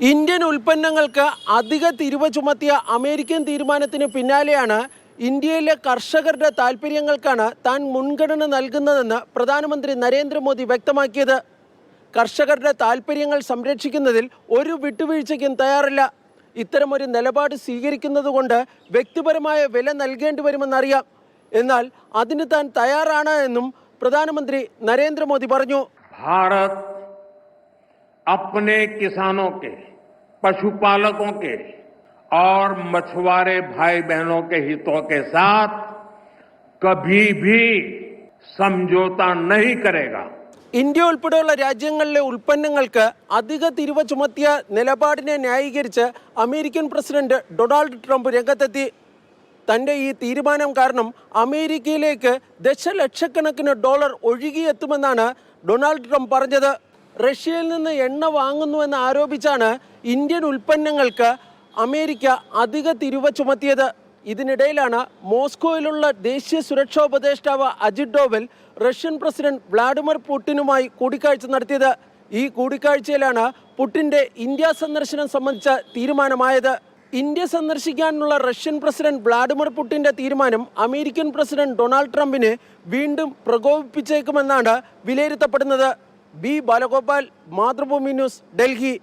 Indian ഉൽപ്പന്നങ്ങൾക്ക് അധിക തീരുവ ചുമത്തിയ അമേരിക്കൻ തീരുമാനത്തിന് പിന്നാലെയാണ് ഇന്ത്യയിലെ കർഷകരുടെ താൽപ്പര്യങ്ങൾക്കാണ് താൻ മുൻഗണന നൽകുന്നതെന്ന് പ്രധാനമന്ത്രി നരേന്ദ്രമോദി വ്യക്തമാക്കിയത്. കർഷകരുടെ താൽപ്പര്യങ്ങൾ സംരക്ഷിക്കുന്നതിൽ ഒരു വിട്ടുവീഴ്ചയ്ക്കും തയ്യാറില്ല. ഇത്തരമൊരു നിലപാട് സ്വീകരിക്കുന്നതുകൊണ്ട് വ്യക്തിപരമായ വില നൽകേണ്ടി വരുമെന്നറിയാം. എന്നാൽ അതിന് താൻ തയ്യാറാണ് എന്നും പ്രധാനമന്ത്രി നരേന്ദ്രമോദി പറഞ്ഞു. भारत अपने किसानों के, पशुपालकों के और मछुआरे भाई बहनों के हितों के साथ कभी भी समझौता नहीं करेगा. ഇന്ത്യ ഉൾപ്പെടെയുള്ള രാജ്യങ്ങളിലെ ഉൽപ്പന്നങ്ങൾക്ക് അധിക തീരുവ ചുമത്തിയ നിലപാടിനെ ന്യായീകരിച്ച് അമേരിക്കൻ പ്രസിഡന്റ് ഡൊണാൾഡ് ട്രംപ് രംഗത്തെത്തി. തൻ്റെ ഈ തീരുമാനം കാരണം അമേരിക്കയിലേക്ക് ദശലക്ഷക്കണക്കിന് ഡോളർ ഒഴുകിയെത്തുമെന്നാണ് ഡൊണാൾഡ് ട്രംപ് പറഞ്ഞത്. റഷ്യയിൽ നിന്ന് എണ്ണ വാങ്ങുന്നുവെന്ന് ആരോപിച്ചാണ് ഇന്ത്യൻ ഉൽപ്പന്നങ്ങൾക്ക് അമേരിക്ക അധിക തീരുവ ചുമത്തിയത്. ഇതിനിടയിലാണ് മോസ്കോയിലുള്ള ദേശീയ സുരക്ഷാ ഉപദേഷ്ടാവ് Ajit Doval Russian president Vladimir പുടിനുമായി കൂടിക്കാഴ്ച നടത്തിയത്. ഈ കൂടിക്കാഴ്ചയിലാണ് പുടിൻ്റെ ഇന്ത്യ സന്ദർശനം സംബന്ധിച്ച തീരുമാനമായത്. ഇന്ത്യ സന്ദർശിക്കാനുള്ള റഷ്യൻ പ്രസിഡന്റ് വ്ളാഡിമിർ പുടിൻ്റെ തീരുമാനം അമേരിക്കൻ പ്രസിഡന്റ് ഡൊണാൾഡ് ട്രംപിനെ വീണ്ടും പ്രകോപിപ്പിച്ചേക്കുമെന്നാണ് വിലയിരുത്തപ്പെടുന്നത്. B Balagopal, Mathrubhumi news, Delhi.